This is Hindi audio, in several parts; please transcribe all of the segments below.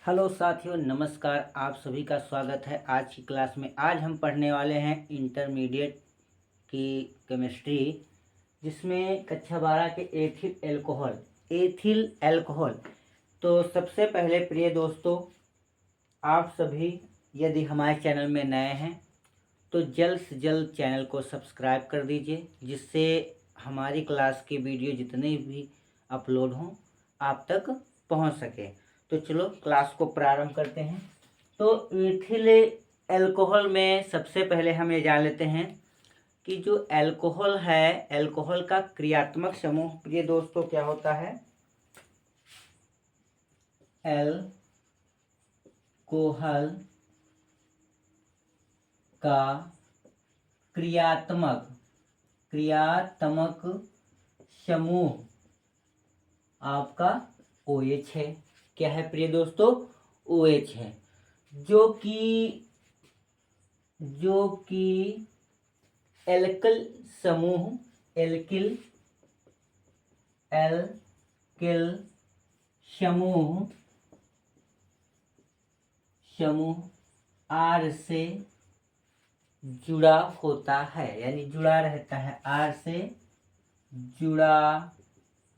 हेलो साथियों, नमस्कार। आप सभी का स्वागत है आज की क्लास में। आज हम पढ़ने वाले हैं इंटरमीडिएट की केमिस्ट्री, जिसमें कक्षा 12 के एथिल एल्कोहल। तो सबसे पहले प्रिय दोस्तों, आप सभी यदि हमारे चैनल में नए हैं तो जल्द से जल्द चैनल को सब्सक्राइब कर दीजिए, जिससे हमारी क्लास के वीडियो जितने भी अपलोड हों आप तक पहुंच सके। तो चलो क्लास को प्रारंभ करते हैं। तो एथिल एल्कोहल में सबसे पहले हम ये जान लेते हैं कि जो एल्कोहल है, एल्कोहल का क्रियात्मक समूह प्रिय दोस्तों क्या होता है। एल्कोहल का क्रियात्मक समूह आपका OH है। क्या है प्रिय दोस्तों? OH है, जो कि एल्किल समूह R से जुड़ा होता है, यानी जुड़ा रहता है, R से जुड़ा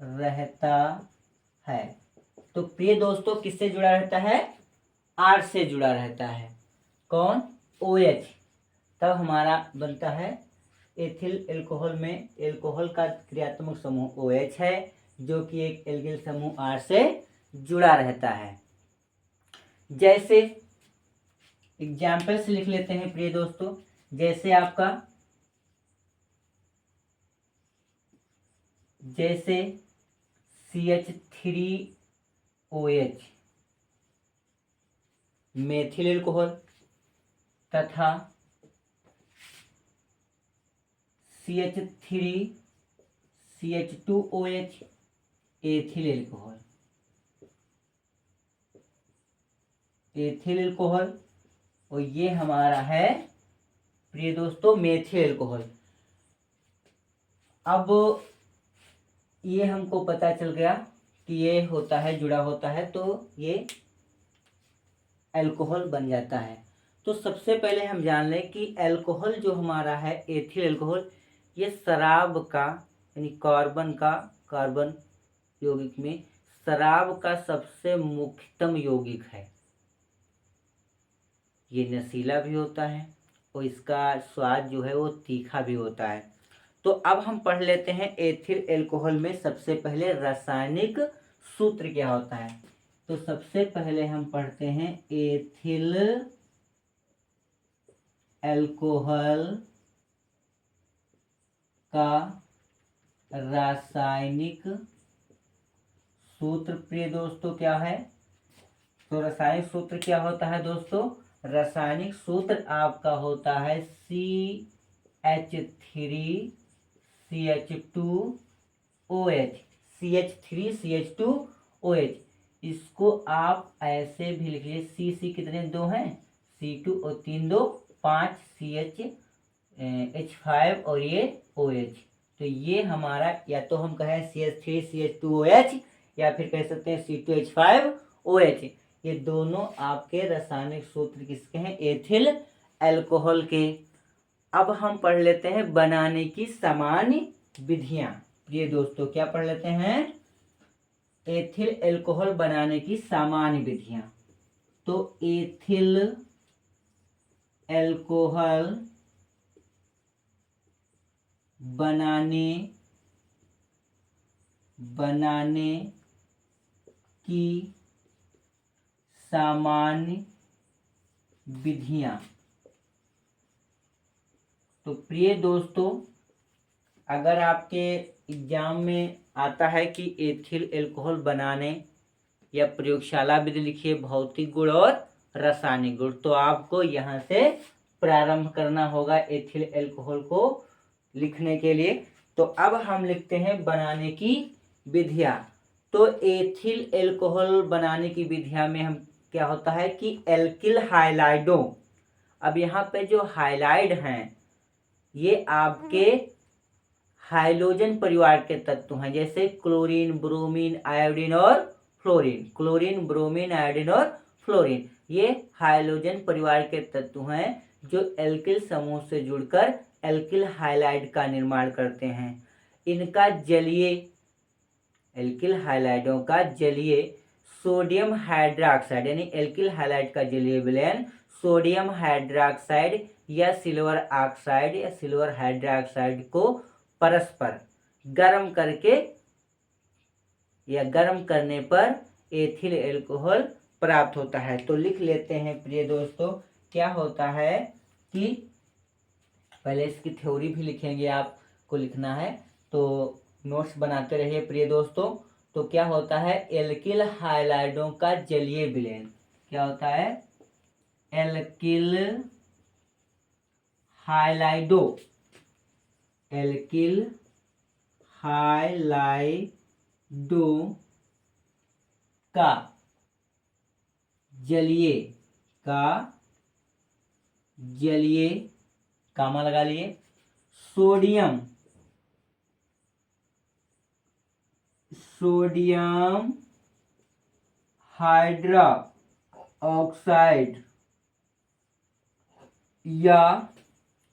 रहता है। तो प्रिय दोस्तों किससे जुड़ा रहता है? R से जुड़ा रहता है। कौन? OH। तब हमारा बनता है एथिल एल्कोहल में एल्कोहल का क्रियात्मक समूह OH है, जो कि एक एल्किल समूह R से जुड़ा रहता है। जैसे एग्जाम्पल से लिख लेते हैं प्रिय दोस्तों। जैसे CH3OH मेथिल एल्कोहल तथा CH3CH2OH एथिल एल्कोहल और ये हमारा है प्रिय दोस्तों मेथिल एल्कोहल। अब ये हमको पता चल गया कि ये होता है, जुड़ा होता है, तो ये अल्कोहल बन जाता है। तो सबसे पहले हम जान लें कि अल्कोहल जो हमारा है एथिल अल्कोहल, ये शराब का यानी कार्बन यौगिक में शराब का सबसे मुख्यतम यौगिक है। ये नशीला भी होता है और इसका स्वाद जो है वो तीखा भी होता है। तो अब हम पढ़ लेते हैं एथिल एल्कोहल में सबसे पहले रासायनिक सूत्र क्या होता है। तो सबसे पहले हम पढ़ते हैं एथिल एल्कोहल का रासायनिक सूत्र प्रिय दोस्तों क्या है। तो रासायनिक सूत्र क्या होता है दोस्तों? रासायनिक सूत्र आपका होता है CH3CH2OH। इसको आप ऐसे भी लिख लीजिए, C कितने दो हैं, C2 और 3 2 5 H5 और ये OH। तो ये हमारा, या तो हम कहें CH3CH2OH या फिर कह सकते हैं C2H5OH। ये दोनों आपके रासायनिक सूत्र किसके हैं? एथिल एल्कोहल के। अब हम पढ़ लेते हैं बनाने की सामान्य विधियां। ये दोस्तों क्या पढ़ लेते हैं? एथिल एल्कोहल बनाने की सामान्य विधियां। तो एथिल एल्कोहल बनाने की सामान्य विधियां। तो प्रिय दोस्तों, अगर आपके एग्जाम में आता है कि एथिल एल्कोहल बनाने या प्रयोगशाला विधि लिखिए, भौतिक गुण और रासायनिक गुण, तो आपको यहाँ से प्रारंभ करना होगा एथिल एल्कोहल को लिखने के लिए। तो अब हम लिखते हैं बनाने की विधियां। तो एथिल एल्कोहल बनाने की विधियां में हम क्या होता है कि एल्किल हाइलाइडों। अब यहाँ पे जो हाइलाइड हैं ये आपके हाइलोजन परिवार के तत्व हैं, जैसे क्लोरीन, ब्रोमीन, आयोडीन और फ्लोरीन। क्लोरीन, ब्रोमीन, आयोडीन और फ्लोरीन। ये हाइड्रोजन परिवार के तत्व हैं जो एल्किल समूह से जुड़कर एल्किल हाइलाइड का निर्माण करते हैं। इनका जलीय एल्किल हाइलाइडों का जलीय सोडियम हाइड्रोक्साइड यानी एल्किल हाइलाइड का जलीय विलयन सोडियम हाइड्रोक्साइड या सिल्वर ऑक्साइड या सिल्वर हाइड्रोक्साइड को परस्पर गर्म करके या गर्म करने पर एथिल एल्कोहल प्राप्त होता है। तो लिख लेते हैं प्रिय दोस्तों, क्या होता है कि पहले इसकी थ्योरी भी लिखेंगे, आपको लिखना है तो नोट्स बनाते रहिए प्रिय दोस्तों। तो क्या होता है, एल्किल हाइलाइडों का जलीय विलयन क्या होता है, एल्किल हाइलाइडो एल्किल हाइलाइडो का जलीय कामा लगा लिए सोडियम हाइड्रोक्साइड या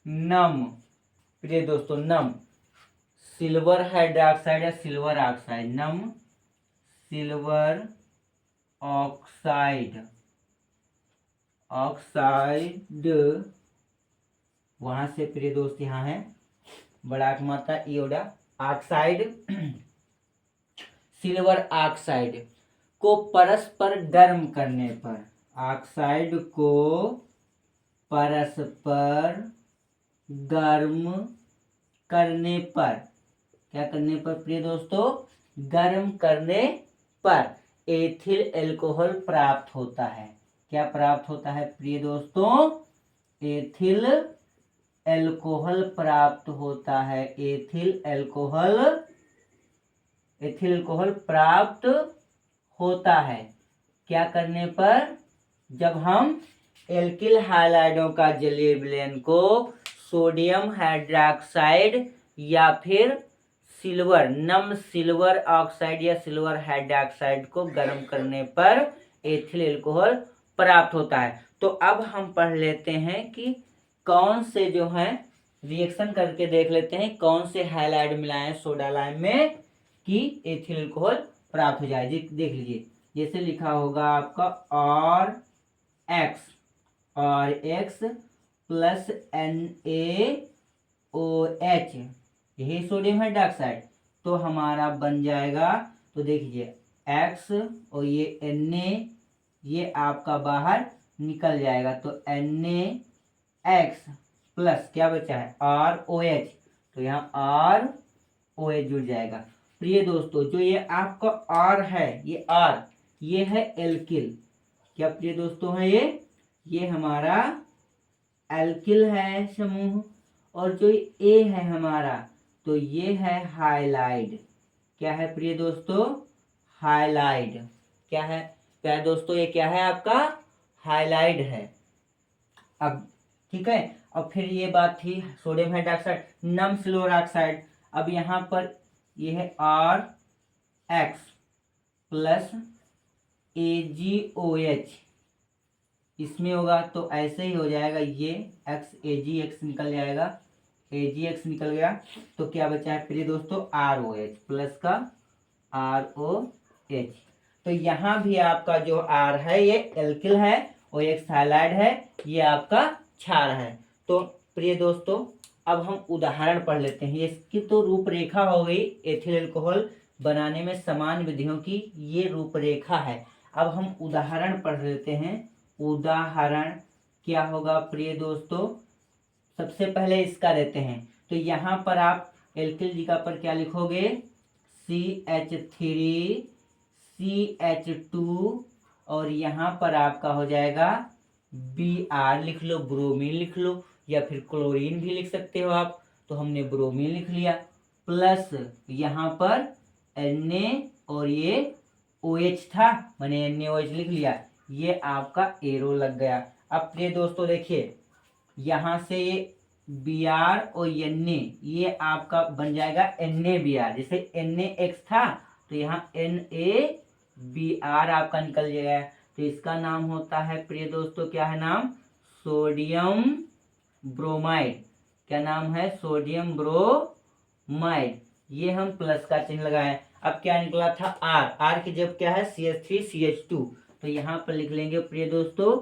नम, प्रिय दोस्तों नम सिल्वर हाइड्रोक्साइड या सिल्वर ऑक्साइड, नम सिल्वर ऑक्साइड वहां से प्रिय दोस्त यहाँ है बड़ा मात्रा ईओडा ऑक्साइड सिल्वर ऑक्साइड को परस्पर गर्म करने पर, ऑक्साइड को परस्पर गर्म करने पर, क्या करने पर प्रिय दोस्तों, गर्म करने पर एथिल एल्कोहल प्राप्त होता है। क्या प्राप्त होता है प्रिय दोस्तों, एथिल एल्कोहल प्राप्त होता है। एथिल एल्कोहल प्राप्त होता है क्या करने पर, जब हम एल्किल हाइलाइडों का जलीय विलयन को सोडियम हाइड्रोक्साइड या फिर नम सिल्वर ऑक्साइड या सिल्वर हाइड्रोक्साइड को गर्म करने पर एथिल एल्कोहल प्राप्त होता है। तो अब हम पढ़ लेते हैं कि कौन से जो हैं रिएक्शन करके देख लेते हैं कौन से हाइलाइड मिलाएं सोडा लाइम में कि एथिल एल्कोहल प्राप्त हो जाए। देख लीजिए, जैसे लिखा होगा आपका और एक्स प्लस NaOH, यही सोडियम हाइड्रोक्साइड, तो हमारा बन जाएगा। तो देखिए X और ये Na ये आपका बाहर निकल जाएगा, तो NaX प्लस क्या बचा है ROH, तो यहाँ ROH जुड़ जाएगा। प्रिय दोस्तों जो ये आपका R है, ये है एल्किल, क्या प्रिय दोस्तों है ये हमारा एल्किल है समूह, और जो A है हमारा तो ये है हाइलाइड। क्या है प्रिय दोस्तों, हाइलाइड। क्या है प्यारे दोस्तों, ये क्या है आपका हाइलाइड है। अब ठीक है, अब फिर ये बात थी सोडियम हाइड्रोक्साइड नम सिल्वर ऑक्साइड। अब यहाँ पर ये है RX प्लस AgOH, इसमें होगा तो ऐसे ही हो जाएगा, ये AgX निकल जाएगा, AgX निकल गया, तो क्या बचा है प्रिय दोस्तों ROH प्लस का ROH। तो यहाँ भी आपका जो R है ये एल्किल है और एक हाइलाइड है, ये आपका क्षार है। तो प्रिय दोस्तों अब हम उदाहरण पढ़ लेते हैं। इसकी तो रूपरेखा हो गई एथिल एल्कोहल बनाने में समान विधियों की, ये रूपरेखा है। अब हम उदाहरण पढ़ लेते हैं। उदाहरण क्या होगा प्रिय दोस्तों, सबसे पहले इसका लेते हैं। तो यहाँ पर आप एल्किल जी का पर क्या लिखोगे, CH3 CH2 और यहाँ पर आपका हो जाएगा Br, लिख लो, ब्रोमीन लिख लो, या फिर क्लोरीन भी लिख सकते हो आप। तो हमने ब्रोमीन लिख लिया, प्लस यहाँ पर Na और ये OH था, मैंने NaOH लिख लिया, ये आपका एरो लग गया। अब प्रिय दोस्तों देखिए, यहाँ से ये Br और Na ये आपका बन जाएगा NaBr, जैसे NaX था तो यहाँ NaBr आपका निकल जाएगा। तो इसका नाम होता है प्रिय दोस्तों, क्या है नाम? Sodium bromide. क्या नाम है? Sodium bromide. ये हम प्लस का चिन्ह लगाए। अब क्या निकला था? आर। आर की जब क्या है? CH3CH2। तो यहाँ पर लिख लेंगे प्रिय दोस्तों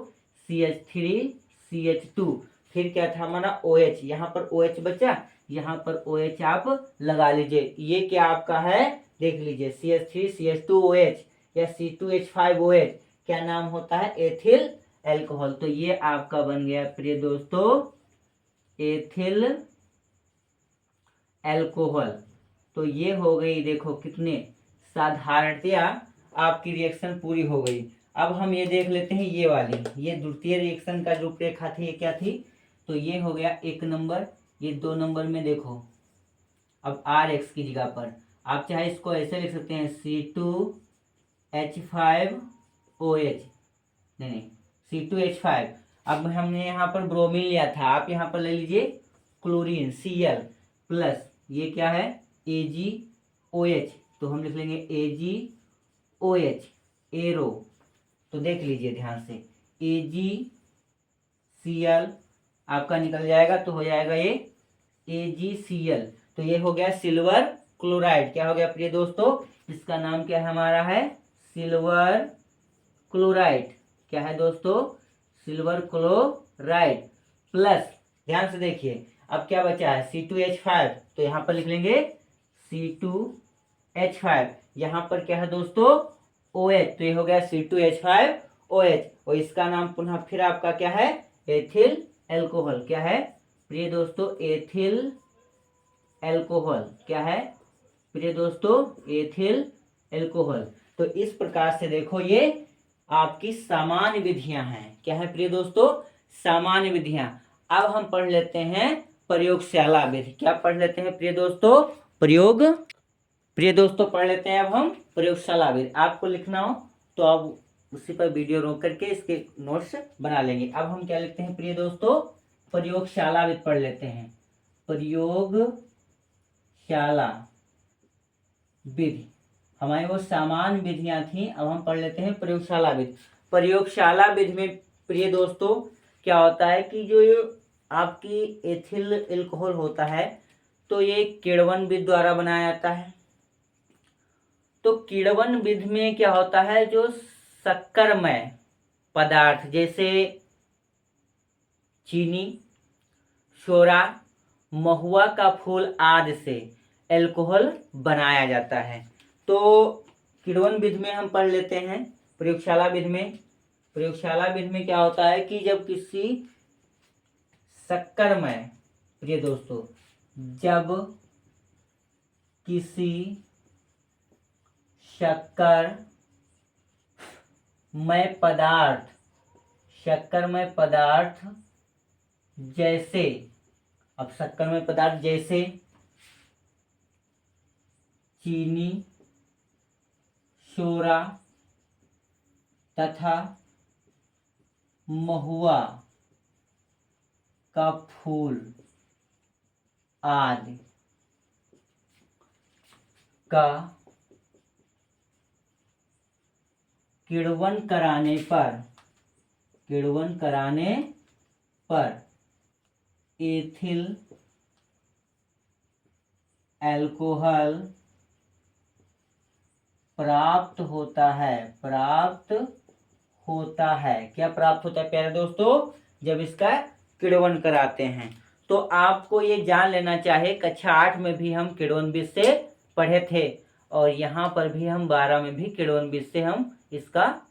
CH3CH2। फिर क्या था हमारा? OH। यहाँ पर OH बचा, यहाँ पर OH आप लगा लीजिए। ये क्या आपका है? देख लीजिए, CH3CH2OH या C2H5OH। क्या नाम होता है? Ethyl alcohol. तो ये आपका बन गया प्रिय दोस्तों एथिल एल्कोहल। तो ये हो गई, देखो कितने साधारणतया आपकी रिएक्शन पूरी हो गई। अब हम ये देख लेते हैं ये वाली, ये द्वितीय रिएक्शन का रूपरेखा थी, ये क्या थी? तो ये हो गया 1 नंबर। ये 2 नंबर में देखो, अब RX की जगह पर आप चाहे इसको ऐसे लिख सकते हैं C2H5OH, नहीं C2H5। अब हमने यहाँ पर ब्रोमीन लिया था, आप यहाँ पर ले लीजिए क्लोरीन Cl प्लस ये क्या है? AgOH। तो हम लिख लेंगे AgOH एरो। तो देख लीजिए ध्यान से, AgCl आपका निकल जाएगा, तो हो जाएगा ये AgCl। तो ये हो गया सिल्वर क्लोराइड। क्या हो गया प्रिय दोस्तों? इसका नाम क्या है हमारा? है सिल्वर क्लोराइड। क्या है दोस्तों? सिल्वर क्लोराइड प्लस, ध्यान से देखिए अब क्या बचा है? C2H5। तो यहाँ पर लिख लेंगे C2H5। यहाँ पर क्या है दोस्तों? OH। तो ये हो गया C2H5OH। और इसका नाम पुनः फिर आपका क्या है? Ethyl alcohol. क्या है प्रिय दोस्तों? Ethyl alcohol. क्या है प्रिय दोस्तों? Ethyl alcohol. तो इस प्रकार से देखो ये आपकी सामान्य विधियां हैं। क्या है प्रिय दोस्तों? सामान्य विधियां। अब हम पढ़ लेते हैं प्रयोगशाला विधि। क्या पढ़ लेते हैं प्रिय दोस्तों? प्रिय दोस्तों पढ़ लेते हैं अब हम प्रयोगशाला विधि। आपको लिखना हो तो आप उसी पर वीडियो रोक करके इसके नोट्स बना लेंगे। अब हम क्या लिखते हैं प्रिय दोस्तों? प्रयोगशाला विधि पढ़ लेते हैं। प्रयोगशाला विधि हमारी वो सामान्य विधियां थी, अब हम पढ़ लेते हैं प्रयोगशाला विधि। प्रयोगशाला विधि में प्रिय दोस्तों क्या होता है कि जो आपकी एथिल एल्कोहल होता है, तो ये किण्वन विधि द्वारा बनाया जाता है। तो किण्वन विधि में क्या होता है? जो शक्करमय पदार्थ जैसे चीनी, सोडा, महुआ का फूल आदि से एल्कोहल बनाया जाता है। तो किण्वन विधि में हम पढ़ लेते हैं। प्रयोगशाला विधि में क्या होता है कि जब किसी शक्करमय, प्रिय दोस्तों, जब किसी शक्करमय पदार्थ जैसे, अब शक्करमय पदार्थ जैसे चीनी, सोडा तथा महुआ का फूल आदि का किण्वन कराने पर एथिल एल्कोहल प्राप्त होता है। क्या प्राप्त होता है प्यारे दोस्तों? जब इसका किण्वन कराते हैं। तो आपको ये जान लेना चाहिए, कक्षा 8 में भी हम किण्वन विधि से पढ़े थे और यहाँ पर भी हम 12 में भी किण्वन विधि से हम इसका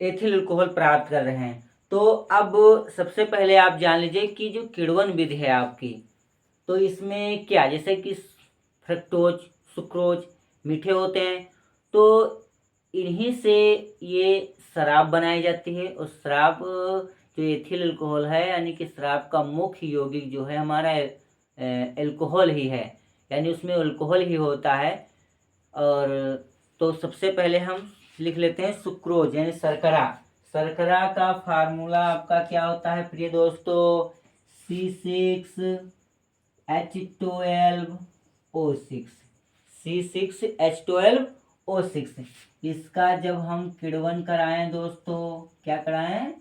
एथिल एल्कोहल प्राप्त कर रहे हैं। तो अब सबसे पहले आप जान लीजिए कि जो किण्वन विधि है आपकी, तो इसमें क्या, जैसे कि फ्रक्टोज, सुक्रोज मीठे होते हैं, तो इन्हीं से ये शराब बनाई जाती है। और शराब जो एथिल एल्कोहल है, यानी कि शराब का मुख्य यौगिक जो है हमारा एल्कोहल ही है, यानी उसमें अल्कोहल ही होता है। और तो सबसे पहले हम लिख लेते हैं सुक्रोज यानी शर्करा का फार्मूला आपका क्या होता है प्रिय दोस्तों? C6H12O6। C6H12 O6। इसका जब हम किण्वन कराएं दोस्तों, क्या कराएं,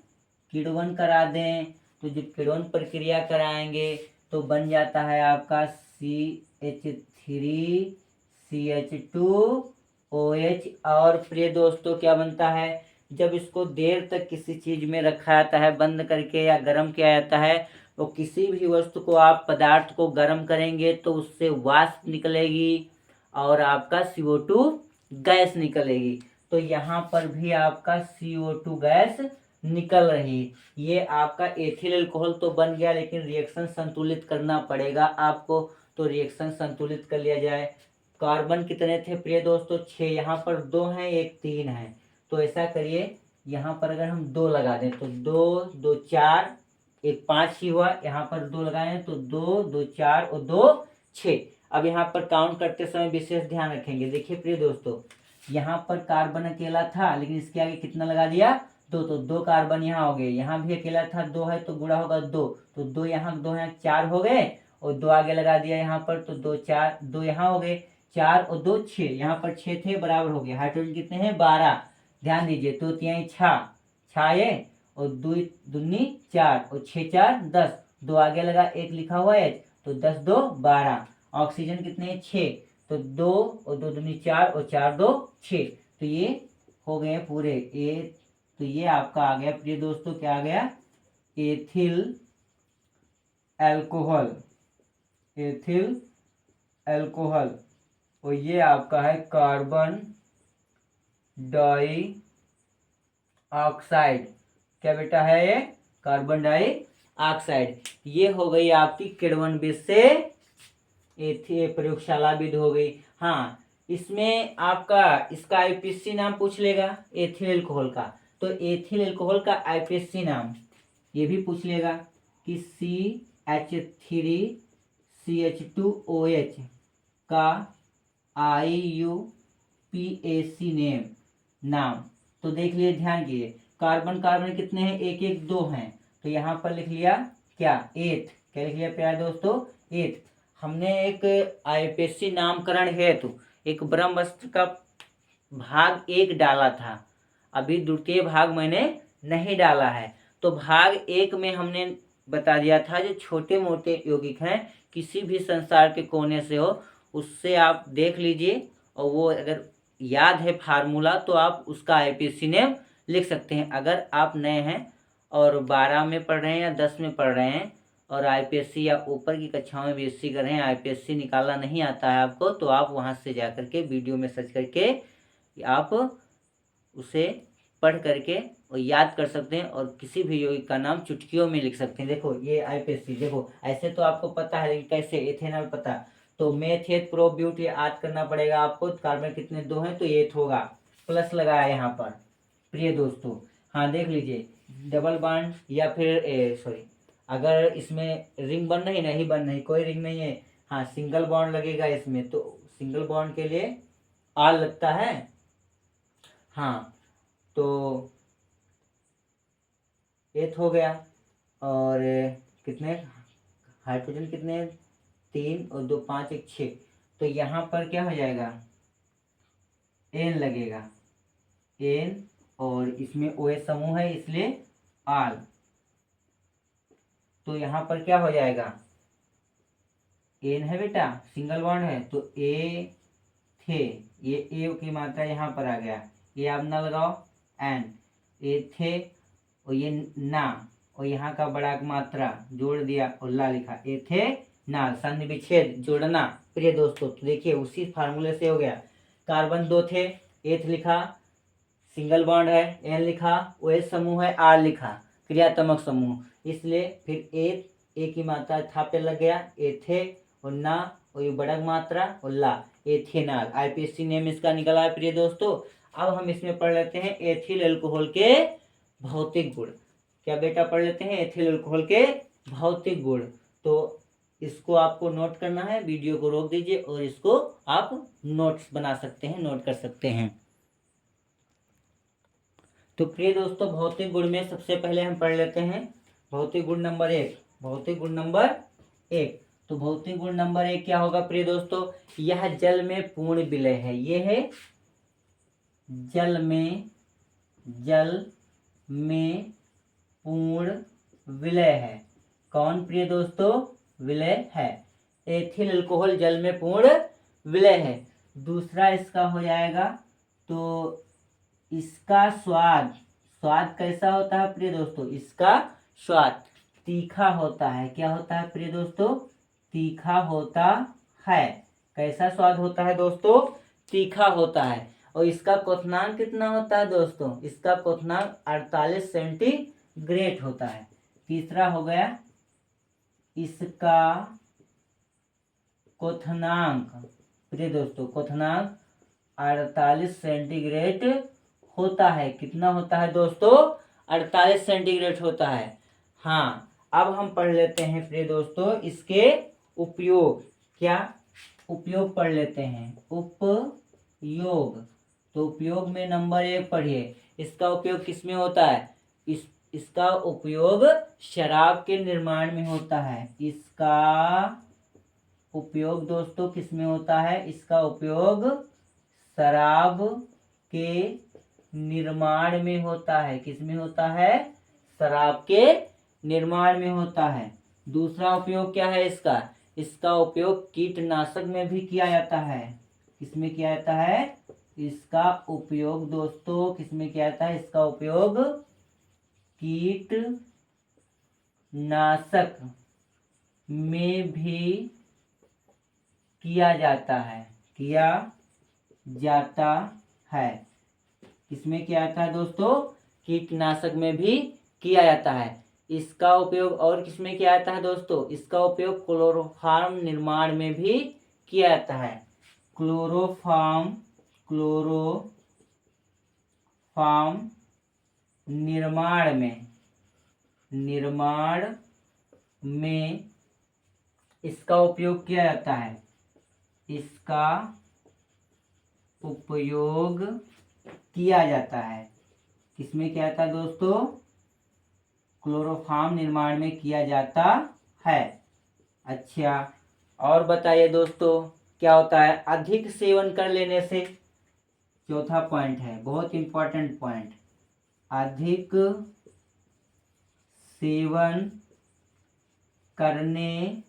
किण्वन करा दें, तो जब किण्वन प्रक्रिया कराएंगे तो बन जाता है आपका CH3CH2OH। और प्रिय दोस्तों क्या बनता है, जब इसको देर तक किसी चीज में रखा जाता है बंद करके या गर्म किया जाता है, तो किसी भी वस्तु को आप पदार्थ को गर्म करेंगे तो उससे वाष्प निकलेगी और आपका CO2 गैस निकलेगी। तो यहाँ पर भी आपका CO2 गैस निकल रही। ये आपका एथिल अल्कोहल तो बन गया, लेकिन रिएक्शन संतुलित करना पड़ेगा आपको। तो रिएक्शन संतुलित कर लिया जाए। कार्बन कितने थे प्रिय दोस्तों, 6। यहाँ पर 2 हैं, एक 3 है। तो ऐसा करिए, यहाँ पर अगर हम 2 लगा दें तो 2 2 4, एक 5 ही हुआ। यहाँ पर 2 लगाए तो 2 2 4 और 2 6। अब यहाँ पर काउंट करते समय विशेष ध्यान रखेंगे। देखिए प्रिय दोस्तों, यहाँ पर कार्बन अकेला था, लेकिन इसके आगे कितना लगा दिया, 2। तो 2 कार्बन यहाँ हो गए। यहाँ भी अकेला था, 2 है तो गुणा होगा 2। तो 2 यहाँ 4 हो गए, और 2 आगे लगा दिया यहाँ पर, तो 2 4, 2 यहाँ हो गए, 4 और 2 6। यहाँ पर 6 थे, बराबर हो गए। हाइड्रोजन कितने हैं, 12। ध्यान दीजिए, तो 3 छाए, और 2 दूनी 4 और 6 4 10। 2 आगे लगा, 1 लिखा हुआ है, तो 10 2 12। ऑक्सीजन कितने हैं, 6। तो 2 और 2 दूनी 4 और 4 2 6। तो ये हो गए पूरे ए। तो ये आपका आ गया प्रिय दोस्तों, क्या आ गया, एथिल अल्कोहल। Ethyl alcohol. और ये आपका है कार्बन डाई ऑक्साइड। क्या बेटा है ये, कार्बन डाई ऑक्साइड। ये हो गई आपकी किण्वन विधि से प्रयोगशाला विधि हो गई। हाँ, इसमें आपका इसका आईपीसी नाम पूछ लेगा एथिल अल्कोहल का। तो एथिल अल्कोहल का आईपीसी नाम ये भी पूछ लेगा कि CH3CH2OH का IUPAC नाम। तो देख लिए, ध्यान किए, कार्बन कार्बन कितने हैं, 1 1 2 हैं। तो यहाँ पर लिख लिया क्या, एथ। क्या लिख लिया प्यारे दोस्तों, एथ। हमने एक आईपीसी नामकरण हेतु एक ब्रह्मास्त्र का भाग 1 डाला था, अभी द्वितीय भाग मैंने नहीं डाला है। तो भाग 1 में हमने बता दिया था, जो छोटे मोटे यौगिक हैं किसी भी संसार के कोने से हो, उससे आप देख लीजिए, और वो अगर याद है फार्मूला तो आप उसका आईपीसी नेम लिख सकते हैं। अगर आप नए हैं और 12 में पढ़ रहे हैं या 10 में पढ़ रहे हैं और आईपीएससी या ऊपर की कक्षाओं में बीएससी कर रहे हैं, आईपीएससी निकालना नहीं आता है आपको, तो आप वहां से जा करके वीडियो में सर्च करके आप उसे पढ़ करके और याद कर सकते हैं, और किसी भी यौगिक का नाम चुटकियों में लिख सकते हैं। देखो ये आईपीएससी, देखो ऐसे तो आपको पता है, लेकिन कैसे, एथेनॉल पता, तो मेथ एथ प्रो ब्यूट याद करना पड़ेगा आपको। कार्बन कितने 2 हैं, तो एथ होगा, प्लस लगाया यहाँ पर प्रिय दोस्तों। हाँ देख लीजिए, डबल बॉन्ड या फिर सॉरी, अगर इसमें रिंग बन रही, नहीं बन रही, कोई रिंग नहीं है, हाँ सिंगल बॉन्ड लगेगा इसमें, तो सिंगल बॉन्ड के लिए आर लगता है। हाँ, तो एथ हो गया, और कितने हाइड्रोजन कितने, 3 और 2 5 1 6। तो यहाँ पर क्या हो जाएगा, एन लगेगा, एन, और इसमें OH समूह है इसलिए आल। तो यहाँ पर क्या हो जाएगा, एन है बेटा, सिंगल बॉन्ड है, तो ए थे, ये ए की मात्रा यहाँ पर आ गया, ये आप ना लगाओ, एन, ए थे, और ये ना, और यहाँ का बड़ा मात्रा जोड़ दिया और ला लिखा, ए थे ना, संधि विच्छेद जोड़ना प्रिय दोस्तों। तो देखिए उसी फार्मूले से हो गया। कार्बन 2 थे, एथ लिखा, सिंगल बॉन्ड है, एन लिखा, OH समूह है, आर लिखा, क्रियात्मक समूह, इसलिए फिर ए की मात्रा था पे लग गया, एथे, और ना, और ये बड़ा मात्रा और ला, एथेनॉल। आईपीएससी नेम इसका निकला है प्रिय दोस्तों। अब हम इसमें पढ़ लेते हैं एथिल अल्कोहल के भौतिक गुण। क्या बेटा पढ़ लेते हैं, एथिल अल्कोहल के भौतिक गुण। तो इसको आपको नोट करना है, वीडियो को रोक दीजिए और इसको आप नोट्स बना सकते हैं, नोट कर सकते हैं। तो प्रिय दोस्तों, भौतिक गुण में सबसे पहले हम पढ़ लेते हैं भौतिक गुण नंबर 1। भौतिक गुण नंबर 1, तो भौतिक गुण नंबर 1 क्या होगा प्रिय दोस्तों, यह जल में पूर्ण विलय है। ये है जल में पूर्ण विलय है। कौन प्रिय दोस्तों? विलय है। एथिल अल्कोहल जल में पूर्ण विलय है। दूसरा इसका हो जाएगा, तो इसका स्वाद कैसा होता है प्रिय दोस्तों? इसका स्वाद तीखा होता है। क्या होता है प्रिय दोस्तों? तीखा होता है। कैसा स्वाद होता है दोस्तों? तीखा होता है। और इसका क्वथनांक कितना होता है दोस्तों? इसका क्वथनांक 48 सेंटीग्रेड होता है। तीसरा हो गया, इसका क्वथनांक प्रिय दोस्तों, क्वथनांक 48 सेंटीग्रेड होता है। कितना होता है दोस्तों? 48 सेंटीग्रेड होता है। हाँ, अब हम पढ़ लेते हैं प्रिय दोस्तों इसके उपयोग। क्या उपयोग पढ़ लेते हैं? उपयोग, तो उपयोग में नंबर 1 पढ़िए। इसका उपयोग किसमें होता है? इसका उपयोग शराब के निर्माण में होता है। इसका उपयोग दोस्तों किसमें होता है? इसका उपयोग शराब के निर्माण में होता है। किसमें होता है? शराब के निर्माण में होता है। दूसरा उपयोग क्या है इसका? इसका उपयोग कीटनाशक में भी किया जाता है। किसमें किया जाता है? इसका उपयोग दोस्तों किसमें किया जाता है? इसका उपयोग कीटनाशक में भी किया जाता है। किया जाता है। किसमें किया जाता है दोस्तों? कीटनाशक में भी किया जाता है। इसका उपयोग और किसमें किया जाता है दोस्तों? इसका उपयोग क्लोरोफॉर्म निर्माण में भी किया जाता है। क्लोरोफॉर्म निर्माण में इसका उपयोग किया जाता है। इसका उपयोग किया जाता है। किसमें किया जाता है दोस्तों? क्लोरोफॉर्म निर्माण में किया जाता है। अच्छा, और बताइए दोस्तों क्या होता है अधिक सेवन कर लेने से? चौथा पॉइंट है, बहुत इंपॉर्टेंट पॉइंट। अधिक सेवन करने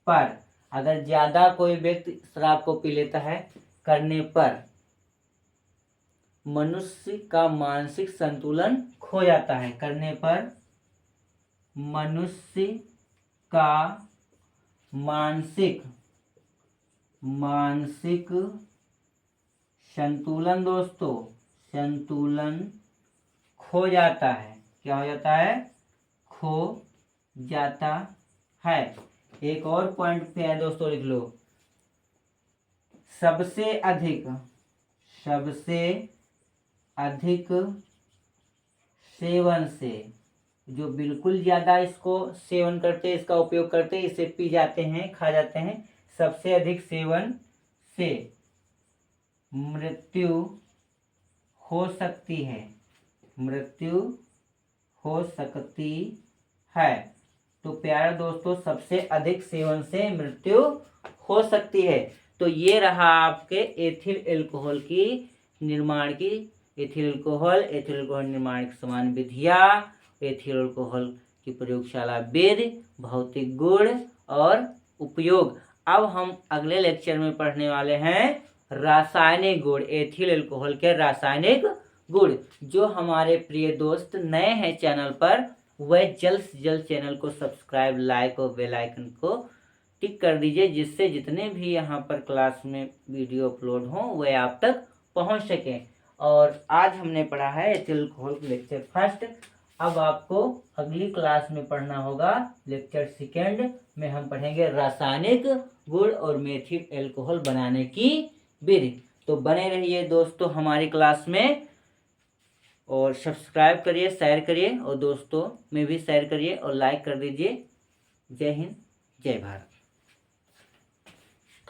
पर, अगर ज्यादा कोई व्यक्ति शराब को पी लेता है, करने पर मनुष्य का मानसिक संतुलन खो जाता है। करने पर मनुष्य का मानसिक संतुलन दोस्तों, संतुलन खो जाता है। क्या हो जाता है? खो जाता है। एक और पॉइंट पे है दोस्तों, लिख लो। सबसे अधिक सेवन से, जो बिल्कुल ज्यादा इसको सेवन करते, इसका उपयोग करते, इसे पी जाते हैं, खा जाते हैं, सबसे अधिक सेवन से मृत्यु हो सकती है। मृत्यु हो सकती है। तो प्यारे दोस्तों, सबसे अधिक सेवन से मृत्यु हो सकती है। तो ये रहा आपके एथिल अल्कोहल की निर्माण की, एथिल अल्कोहल निर्माण की समान विधियाँ, एथिल अल्कोहल की प्रयोगशाला विधि, भौतिक गुण और उपयोग। अब हम अगले लेक्चर में पढ़ने वाले हैं रासायनिक गुण, एथिल अल्कोहल के रासायनिक गुण। जो हमारे प्रिय दोस्त नए हैं चैनल पर, वह जल्द से जल्द चैनल को सब्सक्राइब, लाइक और बेल आइकन को टिक कर दीजिए, जिससे जितने भी यहाँ पर क्लास में वीडियो अपलोड हों वह आप तक पहुँच सकें। और आज हमने पढ़ा है एथिल अल्कोहल लेक्चर फर्स्ट। अब आपको अगली क्लास में पढ़ना होगा लेक्चर सेकेंड में। हम पढ़ेंगे रासायनिक गुण और मेथिल अल्कोहल बनाने की विधि। तो बने रहिए दोस्तों हमारी क्लास में, और सब्सक्राइब करिए, शेयर करिए, और दोस्तों में भी शेयर करिए और लाइक कर दीजिए। जय हिंद, जय भारत।